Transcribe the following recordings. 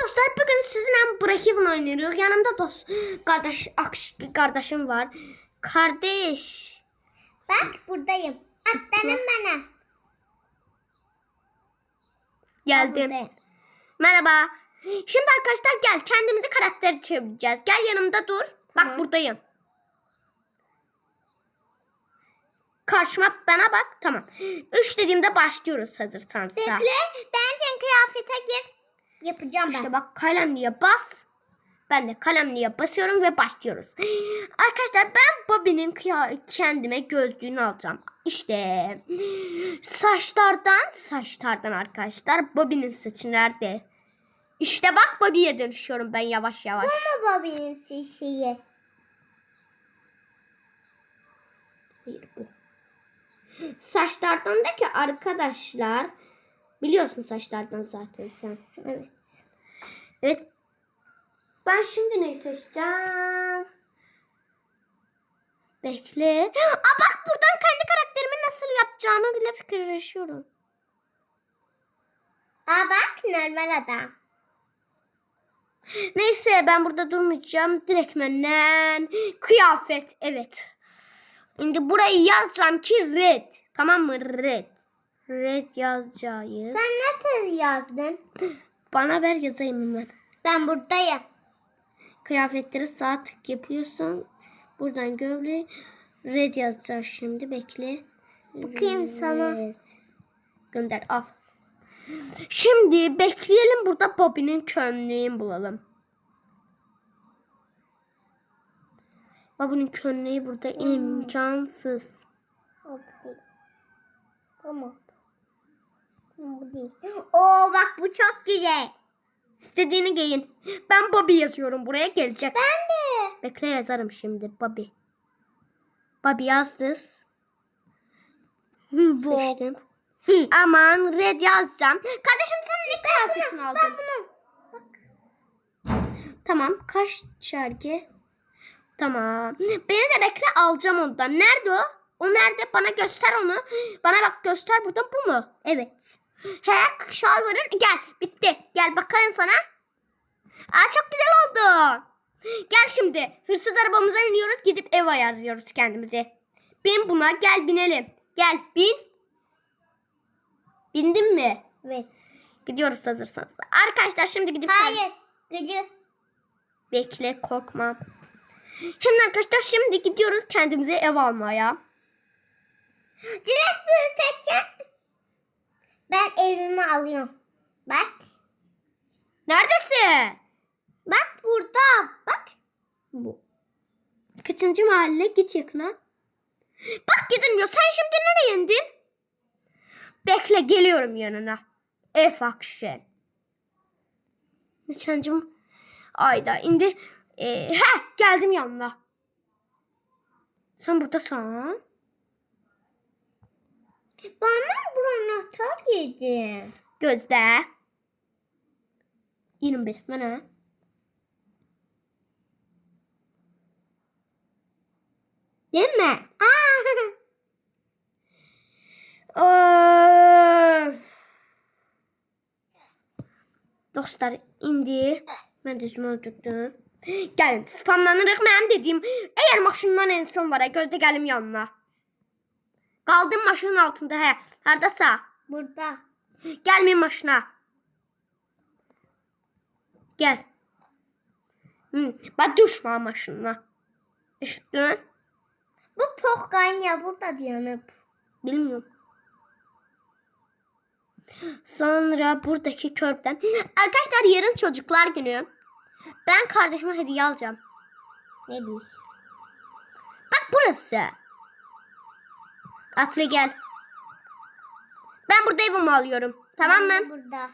Dostlar bugün sizinle Brookhaven oynuyoruz. Yanımda kardeşim var. Kardeş. Bak buradayım. Atlanın bana. Geldim. Buradayım. Merhaba. Şimdi arkadaşlar gel kendimizi karakter çevireceğiz. Gel yanımda dur. Tamam. Bak buradayım. Karşıma bana bak. Tamam. 3 dediğimde başlıyoruz hazırsan. Bekle. Bence kıyafete gir. Yapacağım ben. İşte bak kalemliğe bas. Ben de kalemliğe basıyorum ve başlıyoruz. Arkadaşlar ben Bobby'nin kendime gözlüğünü alacağım. İşte saçlardan arkadaşlar. Bobby'nin saçı nerede? İşte bak Bobby'ye dönüşüyorum ben yavaş yavaş. Bu mu Bobby'nin şeyi? Hayır bu. Saçlardan da ki arkadaşlar. Biliyorsun saçlardan zaten sen. Evet. Evet. Ben şimdi neyi seçeceğim? Bekle. Aa bak buradan kendi karakterimi nasıl yapacağımı bile fikirleşiyorum. Aa bak normal adam. Neyse ben burada durmayacağım. Direktmenen kıyafet. Evet. Şimdi burayı yazacağım ki red. Tamam mı? Red. Red yazacağız. Sen ne tür yazdın? Bana ver yazayım hemen. Ben buradayım. Kıyafetleri sağ tık yapıyorsun. Buradan gömleği red yazacağız şimdi. Bekle. Bakayım sana. Gönder al. Şimdi bekleyelim burada Bobby'nin gömleğini bulalım. Bobby'nin gömleği burada imkansız. O bu değil. Tamam. Bu değil. Oo bak bu çok güzel. İstediğini giyin. Ben Bobby yazıyorum. Buraya gelecek. Ben de. Bekle yazarım şimdi. Bobby. Bobby yazdı. Seçtim. Aman red yazacağım. Kardeşim sen ne kıyafetini aldın? Ben bunu. Tamam. Kaç çergi? Tamam. Beni de bekle alacağım ondan. Nerede o? O nerede? Bana göster onu. Bana bak göster buradan bu mu? Evet. He şalvarın. Gel bitti. Gel bakarım sana. Aa çok güzel oldu. Gel şimdi. Hırsız arabamıza biniyoruz. Gidip ev ayarlıyoruz kendimize. Bin buna. Gel binelim. Gel bin. Bindin mi? Evet. Gidiyoruz hazırsanız. Arkadaşlar şimdi gidip... Hayır. Gıcı. Bekle korkma. Hem arkadaşlar şimdi gidiyoruz kendimize ev almaya. Direkt büyüteceğim. Ben evimi alıyorum. Bak. Neredesin? Bak burada. Bak. Bu. Kaçıncı mahalle? Git yakına. Bak gidilmiyor. Sen şimdi nereye indin? Bekle geliyorum yanına. F action. Nişancım. Ayda indi. Geldim yanına. Sen buradasın. Bana bu anahtar yedi. Gözde. 21. Bana. Değil mi? Dostlar indi. Ben de üzümü öldürdüm. Gelin spamlanırıq mənim dediğim. Eğer maşından en son var. Gözde gəlim yanına. Qaldım maşının altında. Hə. Haradasa? Burada. Gəlməyin maşına. Gel. Bak düşme maşınına. Eşittin? Bu Pohkanya burada yanıp. Bilmiyorum. Sonra buradaki körpten. Arkadaşlar yarın çocuklar günü. Ben kardeşime hediye alacağım. Ne diyorsun? Bak burası. Atla gel. Ben burada evimi alıyorum. Tamam mı? Ben de burada.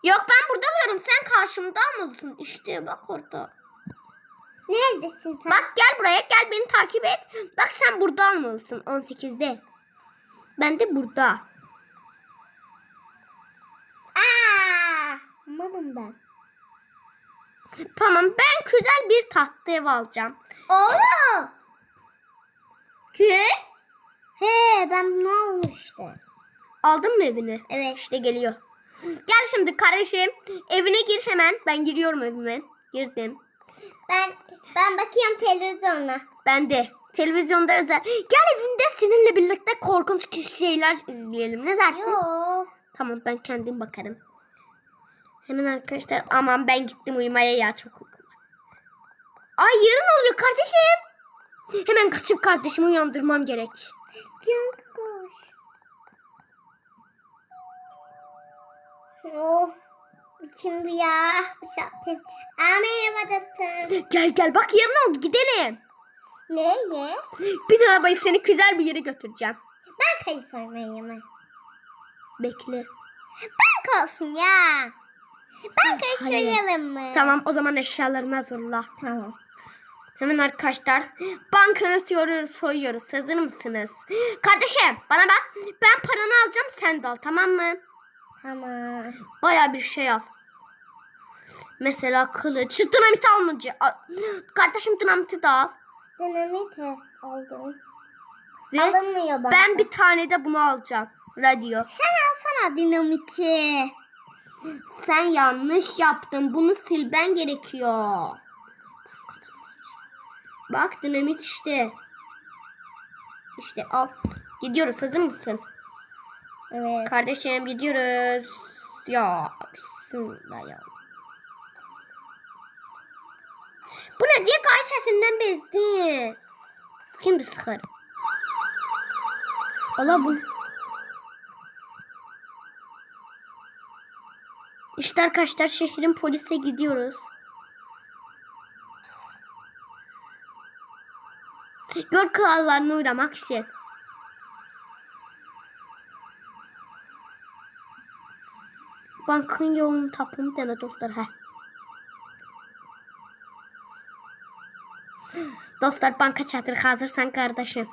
Yok ben burada alıyorum. Sen karşımda almalısın. İşte bak orada. Neredesin sen? Bak gel buraya. Gel beni takip et. Bak sen burada almalısın. 18'de. Ben de burada. Malım ben. Tamam ben güzel bir tatlı ev alacağım. Oğlum. Ki? He ben bunu almıştım. Aldın mı evini? Evet. İşte geliyor. Gel şimdi kardeşim. Evine gir hemen. Ben giriyorum evime. Girdim. Ben bakıyorum televizyona. Ben de. Televizyonda özel. Gel evinde seninle birlikte korkunç şeyler izleyelim. Ne dersin? Yok. Tamam ben kendim bakarım. Hemen arkadaşlar. Aman ben gittim uyumaya ya. Çok uykum var. Ay yarın oluyor kardeşim. Hemen kaçıp kardeşimi uyandırmam gerek. Yankı koş. Oh. Şimdi ya. Boşaltayım. Merhaba dostum. Gel bak yarın oldu gidelim. Nereye? Bin arabayı seni güzel bir yere götüreceğim. Ben kayı soymayayım mı? Bekle. Bank olsun ya. Bankayı Hayır. soyalım mı? Tamam o zaman eşyalarını hazırla. Tamam. Hemen arkadaşlar bankanı soyuyoruz. Hazır mısınız? Kardeşim bana bak. Ben paranı alacağım sen de al tamam mı? Tamam. Baya bir şey al. Mesela kılıç. Dinamit almayacağım. Kardeşim dinamiti de al. Dinamit aldım. Ve Alınmıyor bana. ben bir tane de bunu alacağım. Radyo. Sen alsana dinamiti. Sen yanlış yaptın. Bunu silmen gerekiyor. Bak dinamit işte. İşte al. Gidiyoruz. Hazır mısın? Evet. Kardeşim gidiyoruz. Ya bismillah ya. Bu ne diye kay sesinden bezdi. Kim bir sıkar? Allah bu. İşte arkadaşlar şehrin polise gidiyoruz. Yol kurallarına uymak için. Bankın yolunu tapın deme dostlar. Dostlar banka çatır hazırsan kardeşim.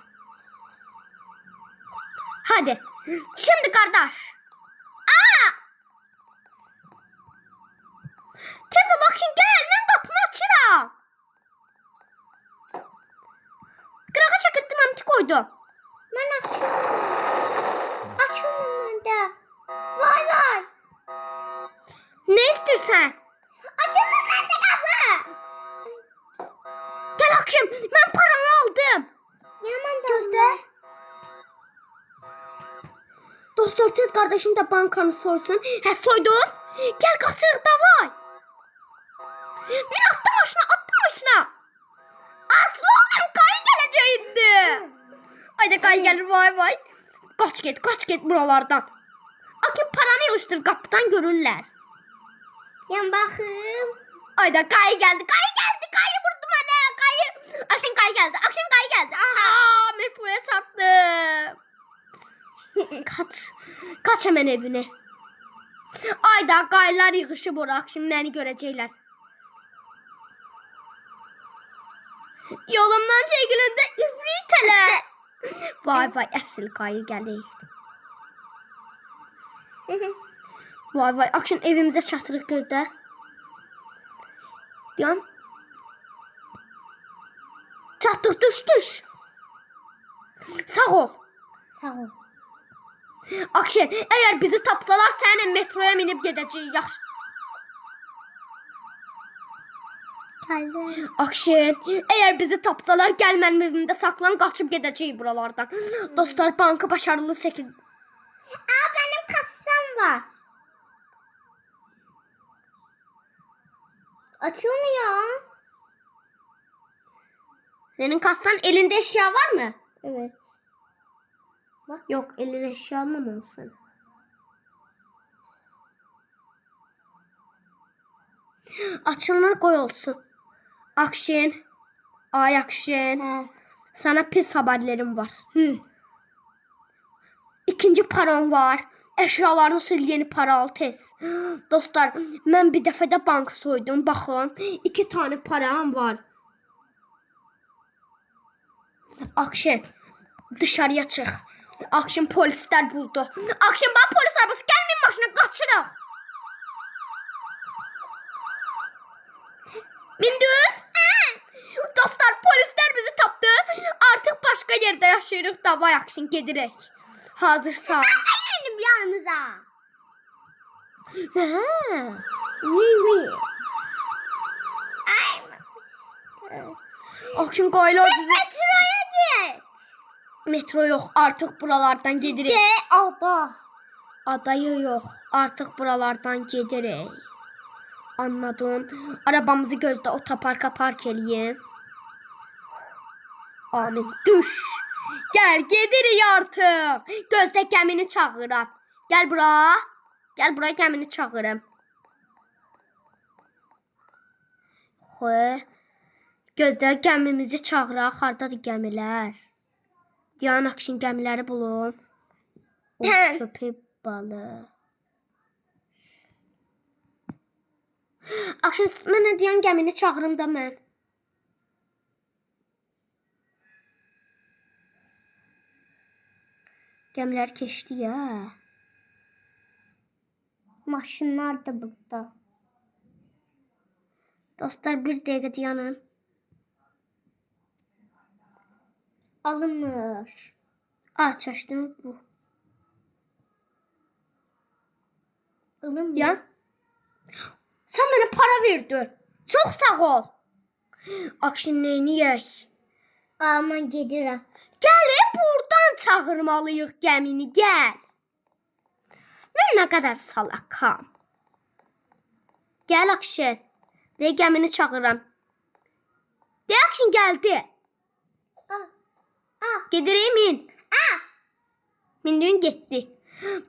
Hadi. Şimdi kardeş. Tez ol akşam gel. Ben kapını açırım. Kırağa çekil dinamiti koydum. Ben açıyorum da. Vay vay. Ne istersen. Açıyorum ben de kapı. Gel akşam. Ben paranı aldım. Yaman da. Gözde. Dostlar tez kardeşim de bankanı soysun. Soydun. Gel kaçırık da var. Bir attım başına. Aslı oğlum kayı geleceğindi. Haydi kayı gelir vay. Kaç git buralardan. Akın paranı yılıştır kapıdan görürler. Yan bakayım. Haydi kayı geldi. Kayı vurdu bana. Akşam kayı geldi. Aha metroya çarptım. Kaç hemen evine. Ayda kayılar yığışı bırak. Şimdi beni görecekler. Yolumdan çekilinde üfriteler. Vay əsl kayı gəlir. Vay akşam evimizə çatırıq gözdə. Diyan. Çatdıq düş. Sağ ol. Sağ ol. Akşam eğer bizi tapsalar seninle metroya minib gedəcəyik. Yaxşı. Geldim. Akşen, eğer bizi tapsalar gel mənim evimdə saklan qaçıb gedəcəyik buralardan. Dostlar banka başarılı şəkildə. Benim kassam var. Açılmıyor. Senin kassan elinde eşya var mı? Evet. Yok elinde eşya almamalısın. Açılır koy olsun. Akşen. Ay Akşen. Sana pis haberlerim var. İkinci param var. Eşyalarını sil yeni para al tez. Dostlar ben bir dəfədə bank soydum. Baxın 2 tane param var. Akşen dışarıya çık. Akşen polisler buldu. Akşen bak polis arabası gelmeyin başına kaçırın. Bindin? Dostlar polisler bizi tapdı. Artık başka yerde yaşayırıq da vay akşen gedirək. Hazırsa. Benim yanınıza. Hə. Ay. Akşam qaylar bizi Metroya git. metro yox, artıq buralardan gedirik. De ada. Adayı yox, artıq buralardan gedirik. Anladın? Arabamızı gözdə otoparka park eləyim. Amin. Düş. Gəl, gedirik artıq. Gözdə gəmini çağıram. Gəl bura. Gəl bura, gəmini çağırım. Xoy. Gözdə gəmimizi çağıraq. Hardadır gəmilər? Diyan Akşin gəmiləri bulun. O Hə. köpək balığı. Akşin mənə deyən gəmini çağırım da mən. Gəmilər keçdi ya. Maşınlar da burada. Dostlar bir dəqiqə dayanın. Alınmır. Çaşdım bu. Alınmır. Dayan. Sən mənə para verdin. Çox sağ ol. Akşin neyniyək? Aman gedirəm. Gəlib buradan çağırmalıyıq gəmini, gəl. Mən nə qədər salakam. Gəl Akşin. De gəmini çağıram. De Akşin gəldi. Gedirik min. Mindin getdi.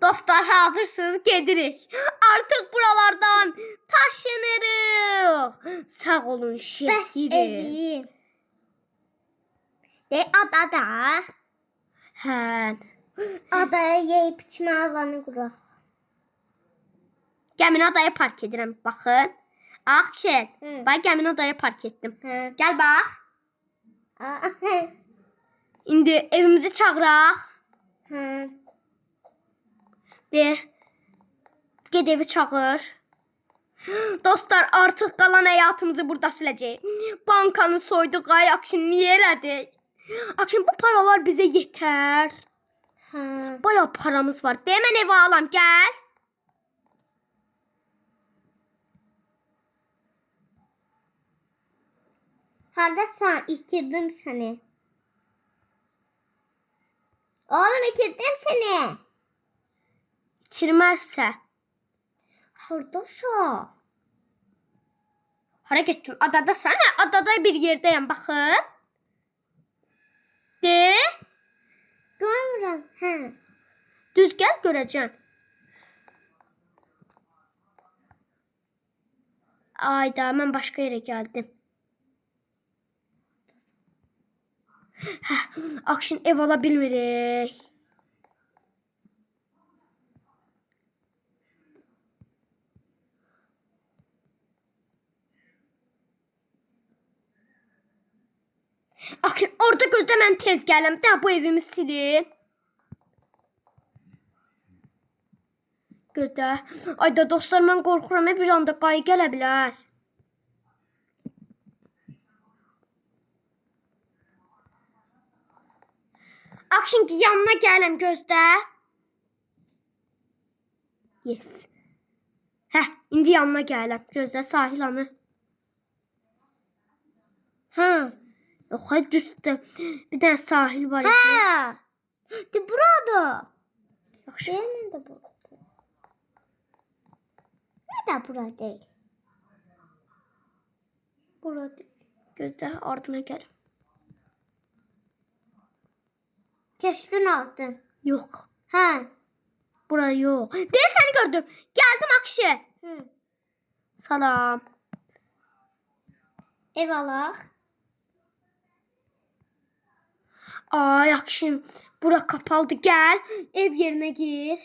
Dostlar hazırsınız gedirik. Artıq buralardan taşınırıq. Sağ olun Bəs şehirim. evim. De adada. Hə. Adaya yeyib içmə alanı quraq. Gəmini adaya park edirəm. Baxın. Akşin. Hı. Bax gəmini adaya park etdim. Hə. Gəl bax. İndi evimizi çağıraq. Hə. De. Ged evi çağır. Dostlar artıq qalan həyatımızı burada sürəcəyik. Bankanı soyduq, ay Akşin niyə elədik? Akşin bu paralar bizə yetər. Hə. Bayağı paramız var. De mən evi alam, gəl. Hardasan? İtirdim səni. Oğlum itirdim səni. İtirmərsə. Hardasan? Hara getdin? Adadasan? Hə, adada bir yerdəyəm, baxın. De. Görmürəm. Hə. Düz gəl görəcəksən. Ayda mən başqa yerə gəldim. Hə, Akşin ev ala bilmirik. Akşin orada gözlə mən tez gələm. Də bu evimi silin. Gözlə. Ayda dostlar mən qorxuram. Bir anda qayı gələ bilər. Akşin ki yanına gələm gözlə. Yes. Hə, indi yanına gələm. Gözlə sahil anı. Hə. Yox, hayır düzdür. Bir dənə sahil var. Hə. De burada. Yaxşı. Deyəmən də burada. Nə də bura deyil. Burada. Gözlə ardına gəl. Keşfin aldın. Yox. Hə. Bura yox. Deyil səni gördüm. Gəldim Akşin. Hı. Salam. Ev alaq. Ay Akşin. Bura kapalıdır. Gəl. Ev yerinə gir.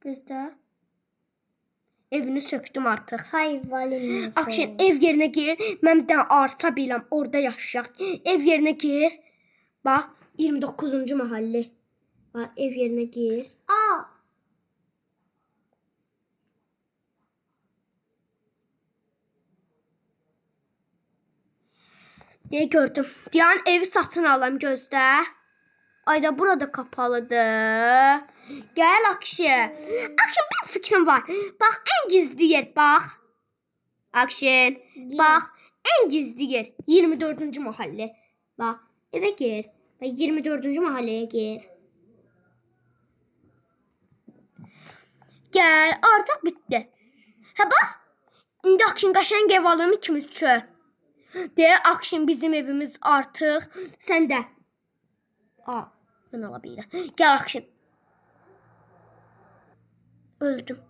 Gözlə. Evini söktüm artıq. Hayvalım. Akşin ev yerinə gir. Mən bir dənə arsa biləm. Orada yaşayaq. Ev yerinə gir. Bax 29-cu mahallə. Bax ev yerinə gir. Aa. Deyə gördüm. Diyan evi satın alam gözlə. Ayda burada kapalıdır. Gel Akşin. Akşin bir fikrim var. Bak en gizli yer bak. Akşin. Bak en gizli yer. 24. mahalle. Bak eve gir. Ve 24. mahalleye gir. Gel artık bitti. Ha bak. İndi Akşin qəşəng ev alım ikimiz üçün. De Akşin bizim evimiz artık. Sen de. Aa, ben alabilirim. Gel Akşin. Öldüm.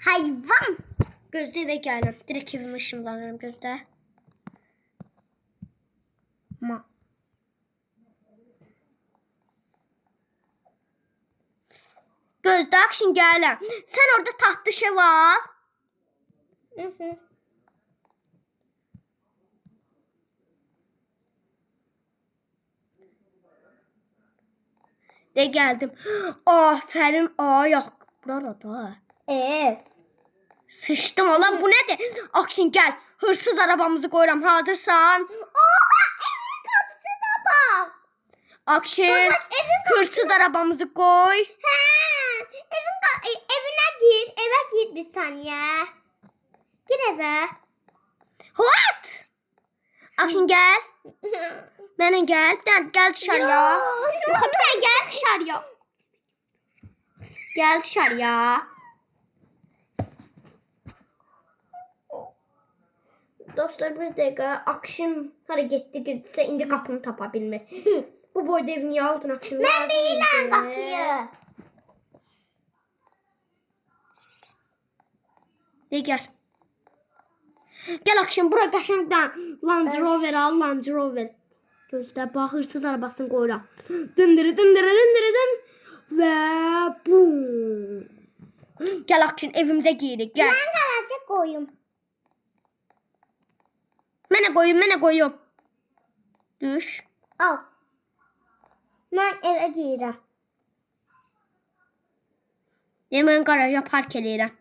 Hayvan. Gözde eve geldim. Direkt evime ışınlanırım Gözde. Gözde Akşin geldim. Sen orada tahtlı şey var. De geldim. Aferin. Yok. Burada. Ev. Sıçtım olan bu nedir? Akşin gel. Hırsız arabamızı koyuram. Hazırsan. Oha evin kapısına bak. Akşin. Hırsız arabamızı koy. He. Evine gir. Eve gir bir saniye. Gir eve. What? Akşin gel. Bana gel. Gel dışarıya. Kapıdan gel dışarıya. Gel dışarıya. Dostlar bir dakika. Akşam hareketli girdiyse indi kapını tapa bilmir. Bu boyda evini niye aldın Akşam? Ben değilim kapıyı. De gel. Gel Akşam buraya qəşəngdən Land Rover al Land Rover. Gözdə bax hırsız arabasını qoyuram. Dındırı dındırı dındırı dın. Və bum. Gel Akşam evimizə giyirik gel. Ben garaja koyayım. Mənə qoyum. Düş. Al. Ben eve gireceğim. Mən qaraja park eləyirəm.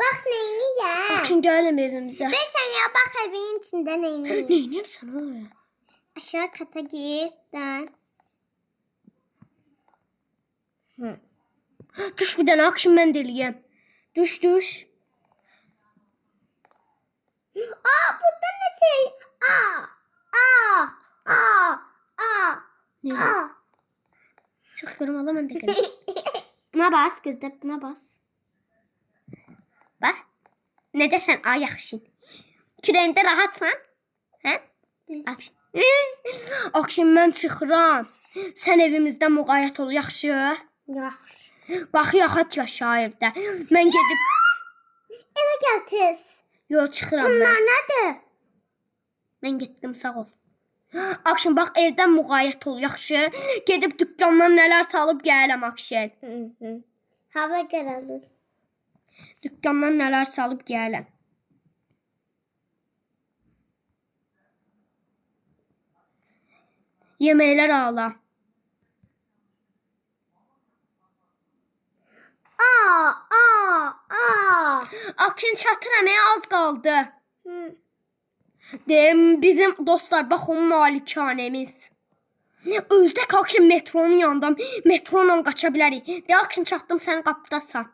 Bak neyini ye. Akşam gələm evimizə. Ve sen ya bak evin içinde neyini ye. Neynirsən oğlum? Aşağı kata gir sen. Düş bir dənə Akşam mən də eləyəm. Düş. Burada ne şey? Ne? Çıxıram ala mən də gələm. Buna bas gözdə buna bas. Bak. Ne dersen ay Akşin. Kürəyində rahatsan? Hə? Akşin. Akşin mən çıxıram. Sən evimizdə müğayət ol yaxşı. Yaxşı. Bax yaxat yaşa evdə. Mən gedib Eve gel tez. yol çıxıram Bunlar mən. nerede? Mən getdim sağ ol. Akşin bax evdən müğayət ol yaxşı. Gedib dükkandan nələr salıb gələm Akşin. Hava kararır. Dükkandan nələr salıb gələm. Yeməklər ala. Akşin çatıram az qaldı. Dem bizim dostlar bax o malikanemiz. Özdə Akşin metronun yanında metronla qaça bilərik. De Akşin çatdım sən qapıdasan.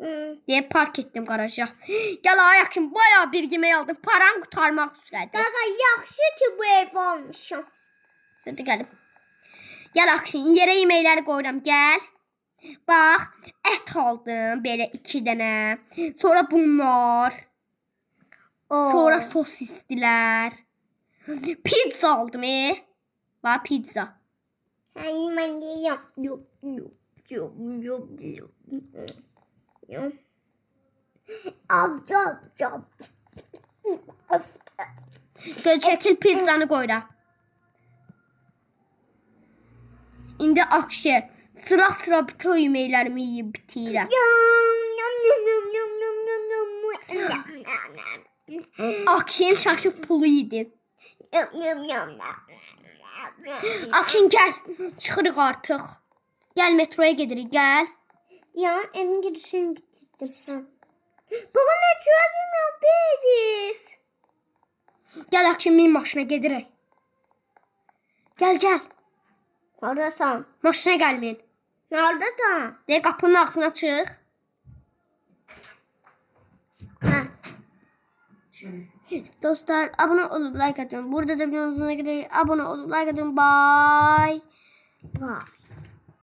Deyə park etdim qaraja. Gəl ay Akşin bayağı bir yemək aldım. Paran qurtarmaq üzrədir. Gaga yaxşı ki bu ev almışım. Hadi gəlim. Gəl Akşin yerə yeməkləri qoyuram gəl. Bax ət aldım belə 2 dənə. Sonra bunlar. Sonra sosisdilər. Pizza aldım Bax pizza. Ben yiyeyim. Ab. Göl çəkil pizzanı qoyuram. İndi Akşin sıra bütün yeməklərimi yeyib bitirəm. Akşin şaşıb pulu yedi. Akşin gəl. Çıxırıq artıq. Gəl metroya gedirik gəl. Ya evin girişini gittim. Baba metroya girmiyor biz. Gel akşam benim maşına gedirək. Gel. Neredesin? Maşına gelmeyin. Neredesin? De kapının ağzına çıx. Ha. Dostlar abone olup like atın. Burada da videomuzun sonuna kadar abone olup like atın. Bye. Vay.